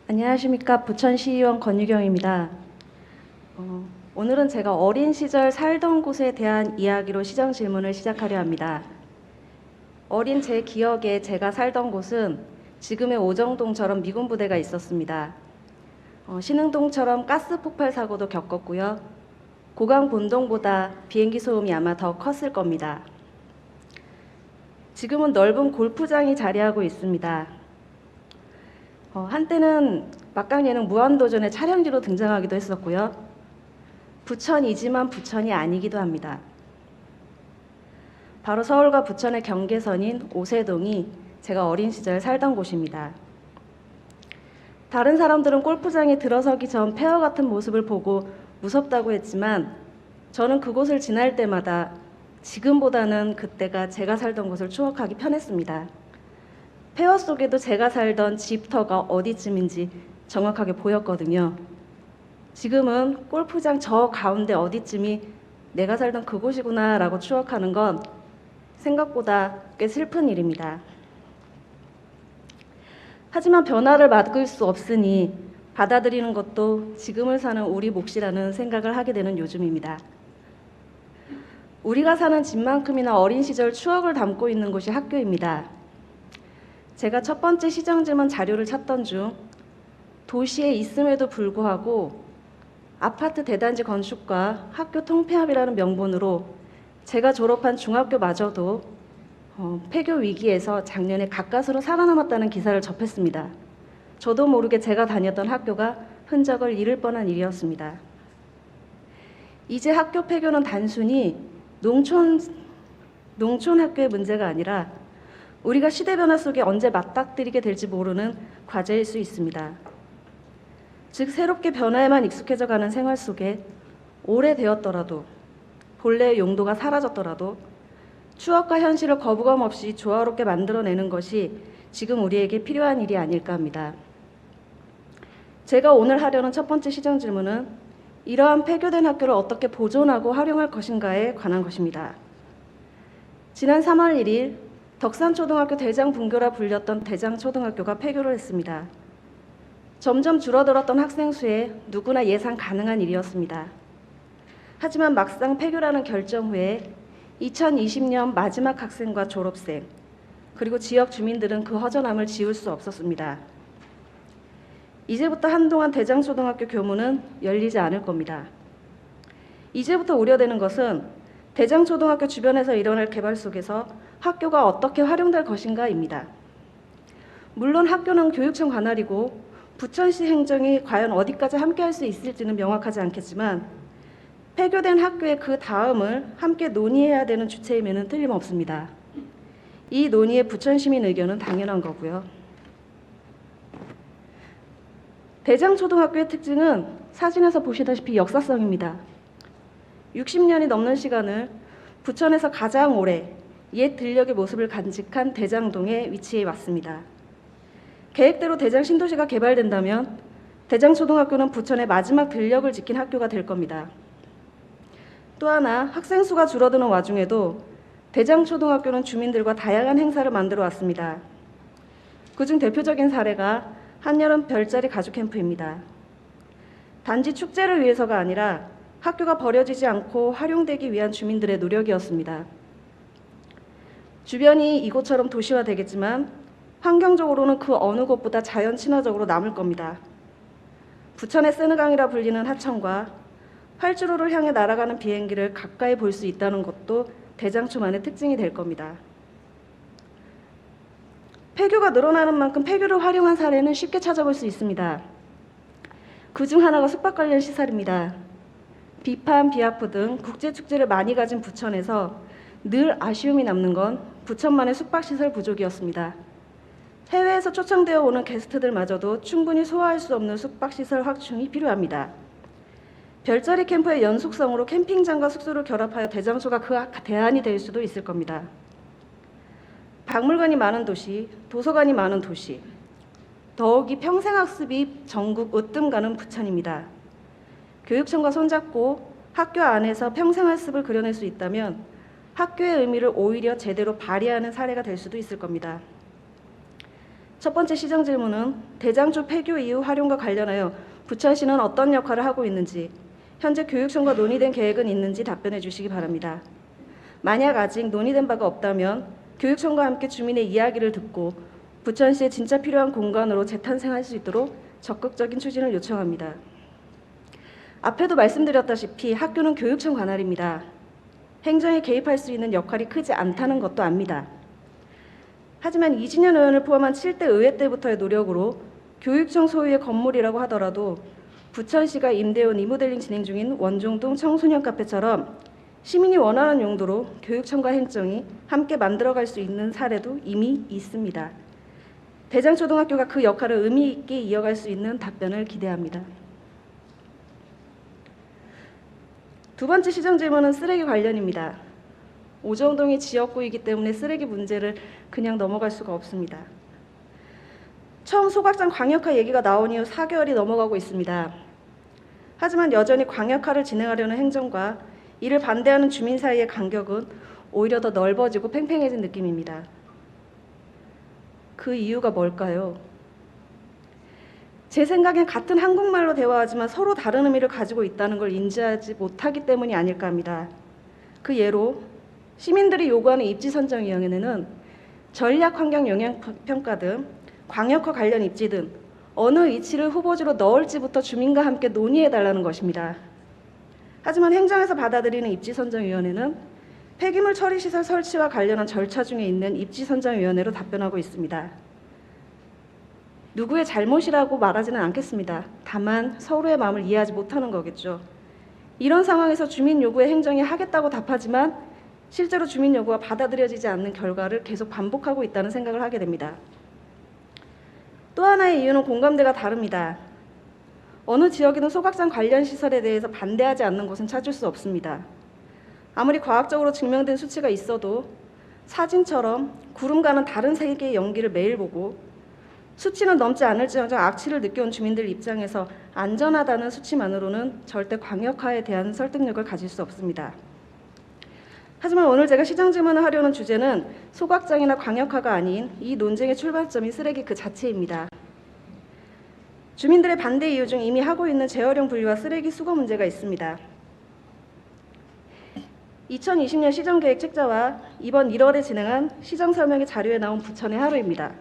안녕하십니까. 부천시의원 권유경입니다. 오늘은 제가 어린 시절 살던 곳에 대한 이야기로 시정 질문을 시작하려 합니다. 어린 제 기억에 제가 살던 곳은 지금의 오정동처럼 미군 부대가 있었습니다. 신흥동처럼 가스 폭발 사고도 겪었고요. 고강 본동보다 비행기 소음이 아마 더 컸을 겁니다. 지금은 넓은 골프장이 자리하고 있습니다. 한때는 막강 예능 무한도전의 촬영지로 등장하기도 했었고요. 부천이지만 부천이 아니기도 합니다. 바로 서울과 부천의 경계선인 오세동이 제가 어린 시절 살던 곳입니다. 다른 사람들은 골프장에 들어서기 전 폐허 같은 모습을 보고 무섭다고 했지만 저는 그곳을 지날 때마다 지금보다는 그때가 제가 살던 곳을 추억하기 편했습니다. 폐허 속에도 제가 살던 집터가 어디쯤인지 정확하게 보였거든요. 지금은 골프장 저 가운데 어디쯤이 내가 살던 그곳이구나 라고 추억하는 건 생각보다 꽤 슬픈 일입니다. 하지만 변화를 막을 수 없으니 받아들이는 것도 지금을 사는 우리 몫이라는 생각을 하게 되는 요즘입니다. 우리가 사는 집만큼이나 어린 시절 추억을 담고 있는 곳이 학교입니다. 제가 첫 번째 시정질문 자료를 찾던 중 도시에 있음에도 불구하고 아파트 대단지 건축과 학교 통폐합이라는 명분으로 제가 졸업한 중학교마저도 폐교 위기에서 작년에 가까스로 살아남았다는 기사를 접했습니다. 저도 모르게 제가 다녔던 학교가 흔적을 잃을 뻔한 일이었습니다. 이제 학교 폐교는 단순히 농촌 학교의 문제가 아니라 우리가 시대 변화 속에 언제 맞닥뜨리게 될지 모르는 과제일 수 있습니다. 즉 새롭게 변화에만 익숙해져 가는 생활 속에 오래되었더라도 본래의 용도가 사라졌더라도 추억과 현실을 거부감 없이 조화롭게 만들어내는 것이 지금 우리에게 필요한 일이 아닐까 합니다. 제가 오늘 하려는 첫 번째 시정 질문은 이러한 폐교된 학교를 어떻게 보존하고 활용할 것인가에 관한 것입니다. 지난 3월 1일 덕산초등학교 대장분교라 불렸던 대장초등학교가 폐교를 했습니다. 점점 줄어들었던 학생 수에 누구나 예상 가능한 일이었습니다. 하지만 막상 폐교라는 결정 후에 2020년 마지막 학생과 졸업생 그리고 지역 주민들은 그 허전함을 지울 수 없었습니다. 이제부터 한동안 대장초등학교 교문은 열리지 않을 겁니다. 이제부터 우려되는 것은 대장초등학교 주변에서 일어날 개발 속에서 학교가 어떻게 활용될 것인가입니다. 물론 학교는 교육청 관할이고 부천시 행정이 과연 어디까지 함께할 수 있을지는 명확하지 않겠지만 폐교된 학교의 그 다음을 함께 논의해야 되는 주체임에는 틀림없습니다. 이 논의에 부천시민 의견은 당연한 거고요. 대장초등학교의 특징은 사진에서 보시다시피 역사성입니다. 60년이 넘는 시간을 부천에서 가장 오래 옛 들녘의 모습을 간직한 대장동에 위치해 왔습니다. 계획대로 대장 신도시가 개발된다면 대장초등학교는 부천의 마지막 들녘을 지킨 학교가 될 겁니다. 또 하나 학생 수가 줄어드는 와중에도 대장초등학교는 주민들과 다양한 행사를 만들어 왔습니다. 그중 대표적인 사례가 한여름 별자리 가족 캠프입니다. 단지 축제를 위해서가 아니라 학교가 버려지지 않고 활용되기 위한 주민들의 노력이었습니다. 주변이 이곳처럼 도시화되겠지만 환경적으로는 그 어느 곳보다 자연 친화적으로 남을 겁니다. 부천의 세느강이라 불리는 하천과 활주로를 향해 날아가는 비행기를 가까이 볼 수 있다는 것도 대장초만의 특징이 될 겁니다. 폐교가 늘어나는 만큼 폐교를 활용한 사례는 쉽게 찾아볼 수 있습니다. 그중 하나가 숙박 관련 시설입니다. 비판, 비아프 등 국제축제를 많이 가진 부천에서 늘 아쉬움이 남는 건 부천만의 숙박시설 부족이었습니다. 해외에서 초청되어 오는 게스트들마저도 충분히 소화할 수 없는 숙박시설 확충이 필요합니다. 별자리 캠프의 연속성으로 캠핑장과 숙소를 결합하여 대장소가 그 대안이 될 수도 있을 겁니다. 박물관이 많은 도시, 도서관이 많은 도시, 더욱이 평생학습이 전국 으뜸 가는 부천입니다. 교육청과 손잡고 학교 안에서 평생학습을 그려낼 수 있다면 학교의 의미를 오히려 제대로 발휘하는 사례가 될 수도 있을 겁니다. 첫 번째 시정 질문은 대장초 폐교 이후 활용과 관련하여 부천시는 어떤 역할을 하고 있는지, 현재 교육청과 논의된 계획은 있는지 답변해 주시기 바랍니다. 만약 아직 논의된 바가 없다면 교육청과 함께 주민의 이야기를 듣고 부천시에 진짜 필요한 공간으로 재탄생할 수 있도록 적극적인 추진을 요청합니다. 앞에도 말씀드렸다시피 학교는 교육청 관할입니다. 행정에 개입할 수 있는 역할이 크지 않다는 것도 압니다. 하지만 이진현 의원을 포함한 7대 의회 때부터의 노력으로 교육청 소유의 건물이라고 하더라도 부천시가 임대원 리모델링 진행 중인 원종동 청소년 카페처럼 시민이 원하는 용도로 교육청과 행정이 함께 만들어갈 수 있는 사례도 이미 있습니다. 대장초등학교가 그 역할을 의미 있게 이어갈 수 있는 답변을 기대합니다. 두 번째 시정 질문은 쓰레기 관련입니다. 오정동이 지역구이기 때문에 쓰레기 문제를 그냥 넘어갈 수가 없습니다. 처음 소각장 광역화 얘기가 나온 이후 4개월이 넘어가고 있습니다. 하지만 여전히 광역화를 진행하려는 행정과 이를 반대하는 주민 사이의 간격은 오히려 더 넓어지고 팽팽해진 느낌입니다. 그 이유가 뭘까요? 제 생각엔 같은 한국말로 대화하지만 서로 다른 의미를 가지고 있다는 걸 인지하지 못하기 때문이 아닐까 합니다. 그 예로 시민들이 요구하는 입지선정위원회는 전략환경영향평가 등 광역화 관련 입지 등 어느 위치를 후보지로 넣을지부터 주민과 함께 논의해달라는 것입니다. 하지만 행정에서 받아들이는 입지선정위원회는 폐기물 처리시설 설치와 관련한 절차 중에 있는 입지선정위원회로 답변하고 있습니다. 누구의 잘못이라고 말하지는 않겠습니다. 다만 서로의 마음을 이해하지 못하는 거겠죠. 이런 상황에서 주민 요구에 행정이 하겠다고 답하지만 실제로 주민 요구가 받아들여지지 않는 결과를 계속 반복하고 있다는 생각을 하게 됩니다. 또 하나의 이유는 공감대가 다릅니다. 어느 지역이든 소각장 관련 시설에 대해서 반대하지 않는 곳은 찾을 수 없습니다. 아무리 과학적으로 증명된 수치가 있어도 사진처럼 구름과는 다른 세계의 연기를 매일 보고 수치는 넘지 않을지언정 악취를 느껴온 주민들 입장에서 안전하다는 수치만으로는 절대 광역화에 대한 설득력을 가질 수 없습니다. 하지만 오늘 제가 시정 질문을 하려는 주제는 소각장이나 광역화가 아닌 이 논쟁의 출발점이 쓰레기 그 자체입니다. 주민들의 반대 이유 중 이미 하고 있는 재활용 분리와 쓰레기 수거 문제가 있습니다. 2020년 시정계획 책자와 이번 1월에 진행한 시정설명회 자료에 나온 부천의 하루입니다.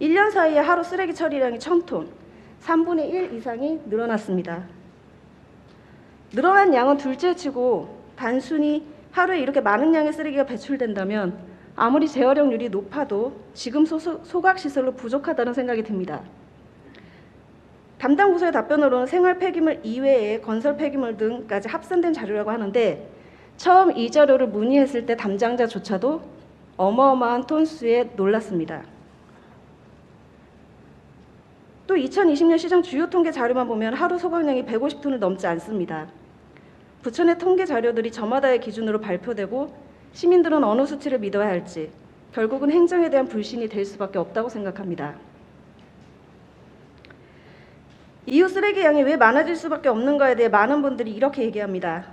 1년 사이에 하루 쓰레기 처리량이 1000톤, 3분의 1 이상이 늘어났습니다. 늘어난 양은 둘째치고 단순히 하루에 이렇게 많은 양의 쓰레기가 배출된다면 아무리 재활용률이 높아도 지금 소각시설로 부족하다는 생각이 듭니다. 담당 부서의 답변으로는 생활 폐기물 이외에 건설 폐기물 등까지 합산된 자료라고 하는데 처음 이 자료를 문의했을 때 담당자조차도 어마어마한 톤수에 놀랐습니다. 또 2020년 시정 주요 통계 자료만 보면 하루 소각량이 150톤을 넘지 않습니다. 부천의 통계 자료들이 저마다의 기준으로 발표되고 시민들은 어느 수치를 믿어야 할지 결국은 행정에 대한 불신이 될 수밖에 없다고 생각합니다. 이후 쓰레기 양이 왜 많아질 수밖에 없는가에 대해 많은 분들이 이렇게 얘기합니다.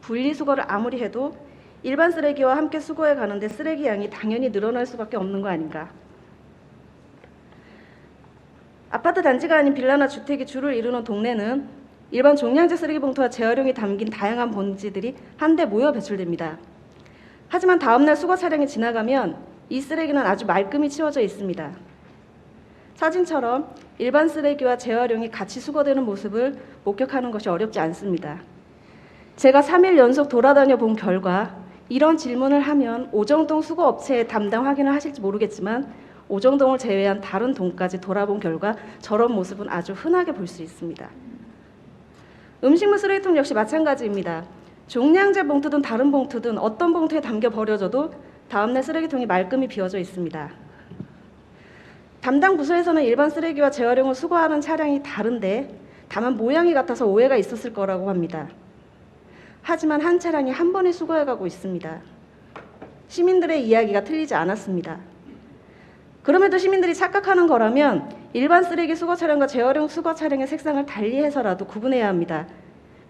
분리수거를 아무리 해도 일반 쓰레기와 함께 수거해 가는데 쓰레기 양이 당연히 늘어날 수밖에 없는 거 아닌가. 아파트 단지가 아닌 빌라나 주택이 주를 이루는 동네는 일반 종량제 쓰레기 봉투와 재활용이 담긴 다양한 봉지들이 한데 모여 배출됩니다. 하지만 다음날 수거 차량이 지나가면 이 쓰레기는 아주 말끔히 치워져 있습니다. 사진처럼 일반 쓰레기와 재활용이 같이 수거되는 모습을 목격하는 것이 어렵지 않습니다. 제가 3일 연속 돌아다녀 본 결과 이런 질문을 하면 오정동 수거업체의 담당 확인을 하실지 모르겠지만 오정동을 제외한 다른 동까지 돌아본 결과 저런 모습은 아주 흔하게 볼 수 있습니다. 음식물 쓰레기통 역시 마찬가지입니다. 종량제 봉투든 다른 봉투든 어떤 봉투에 담겨 버려져도 다음날 쓰레기통이 말끔히 비워져 있습니다. 담당 부서에서는 일반 쓰레기와 재활용을 수거하는 차량이 다른데 다만 모양이 같아서 오해가 있었을 거라고 합니다. 하지만 한 차량이 한 번에 수거해가고 있습니다. 시민들의 이야기가 틀리지 않았습니다. 그럼에도 시민들이 착각하는 거라면 일반 쓰레기 수거 차량과 재활용 수거 차량의 색상을 달리해서라도 구분해야 합니다.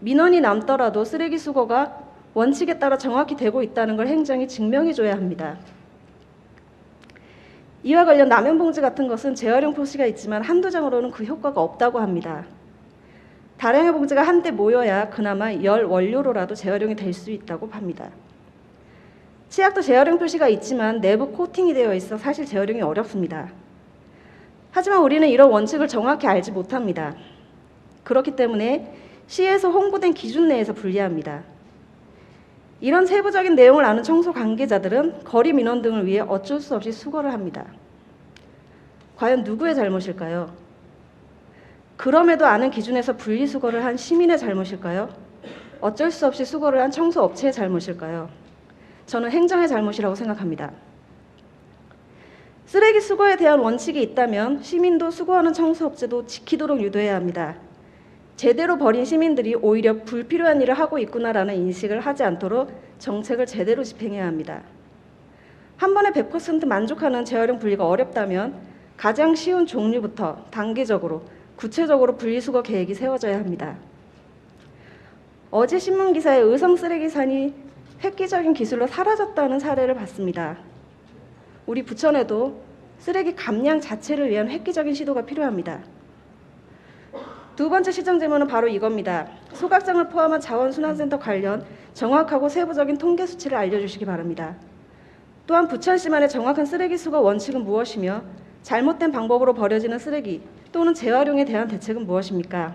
민원이 남더라도 쓰레기 수거가 원칙에 따라 정확히 되고 있다는 걸 행정이 증명해줘야 합니다. 이와 관련 라면 봉지 같은 것은 재활용 표시가 있지만 한두 장으로는 그 효과가 없다고 합니다. 다량의 봉지가 한데 모여야 그나마 열 원료로라도 재활용이 될 수 있다고 합니다. 치약도 재활용 표시가 있지만 내부 코팅이 되어 있어 사실 재활용이 어렵습니다. 하지만 우리는 이런 원칙을 정확히 알지 못합니다. 그렇기 때문에 시에서 홍보된 기준 내에서 분리합니다. 이런 세부적인 내용을 아는 청소 관계자들은 거리 민원 등을 위해 어쩔 수 없이 수거를 합니다. 과연 누구의 잘못일까요? 그럼에도 아는 기준에서 분리수거를 한 시민의 잘못일까요? 어쩔 수 없이 수거를 한 청소업체의 잘못일까요? 저는 행정의 잘못이라고 생각합니다. 쓰레기 수거에 대한 원칙이 있다면 시민도 수거하는 청소업체도 지키도록 유도해야 합니다. 제대로 버린 시민들이 오히려 불필요한 일을 하고 있구나라는 인식을 하지 않도록 정책을 제대로 집행해야 합니다. 한 번에 100% 만족하는 재활용 분리가 어렵다면 가장 쉬운 종류부터 단계적으로 구체적으로 분리수거 계획이 세워져야 합니다. 어제 신문기사에 의성 쓰레기산이 획기적인 기술로 사라졌다는 사례를 봤습니다. 우리 부천에도 쓰레기 감량 자체를 위한 획기적인 시도가 필요합니다. 두 번째 시정 질문은 바로 이겁니다. 소각장을 포함한 자원순환센터 관련 정확하고 세부적인 통계 수치를 알려주시기 바랍니다. 또한 부천시만의 정확한 쓰레기 수거 원칙은 무엇이며 잘못된 방법으로 버려지는 쓰레기 또는 재활용에 대한 대책은 무엇입니까?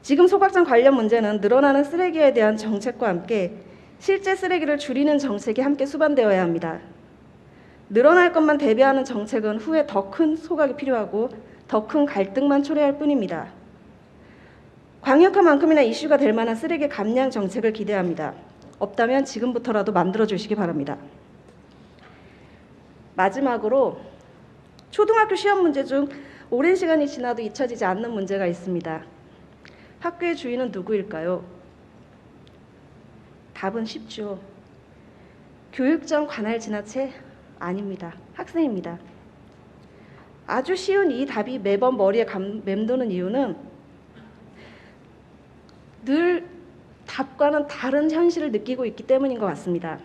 지금 소각장 관련 문제는 늘어나는 쓰레기에 대한 정책과 함께 실제 쓰레기를 줄이는 정책이 함께 수반되어야 합니다. 늘어날 것만 대비하는 정책은 후에 더 큰 소각이 필요하고 더 큰 갈등만 초래할 뿐입니다. 광역한 만큼이나 이슈가 될 만한 쓰레기 감량 정책을 기대합니다. 없다면 지금부터라도 만들어 주시기 바랍니다. 마지막으로 초등학교 시험 문제 중 오랜 시간이 지나도 잊혀지지 않는 문제가 있습니다. 학교의 주인은 누구일까요? 답은 쉽죠. 교육청 관할 지나체 아닙니다. 학생입니다. 아주 쉬운 이 답이 매번 머리에 맴도는 이유는 늘 답과는 다른 현실을 느끼고 있기 때문인 것 같습니다.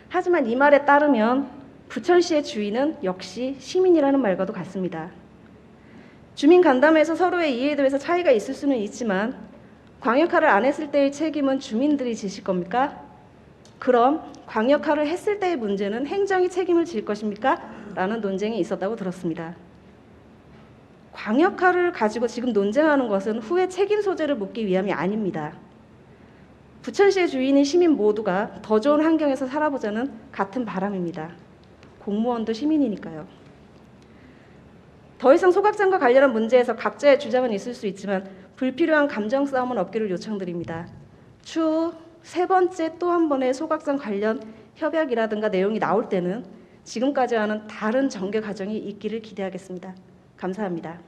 하지만 이 말에 따르면 부천시의 주인은 역시 시민이라는 말과도 같습니다. 주민 간담회에서 서로의 이해에 대해서 차이가 있을 수는 있지만 광역화를 안 했을 때의 책임은 주민들이 지실 겁니까? 그럼 광역화를 했을 때의 문제는 행정이 책임을 질 것입니까? 라는 논쟁이 있었다고 들었습니다. 광역화를 가지고 지금 논쟁하는 것은 후에 책임 소재를 묻기 위함이 아닙니다. 부천시의 주인인 시민 모두가 더 좋은 환경에서 살아보자는 같은 바람입니다. 공무원도 시민이니까요. 더 이상 소각장과 관련한 문제에서 각자의 주장은 있을 수 있지만 불필요한 감정 싸움은 없기를 요청드립니다. 추후 세 번째 또 한 번의 소각장 관련 협약이라든가 내용이 나올 때는 지금까지와는 다른 전개 과정이 있기를 기대하겠습니다. 감사합니다.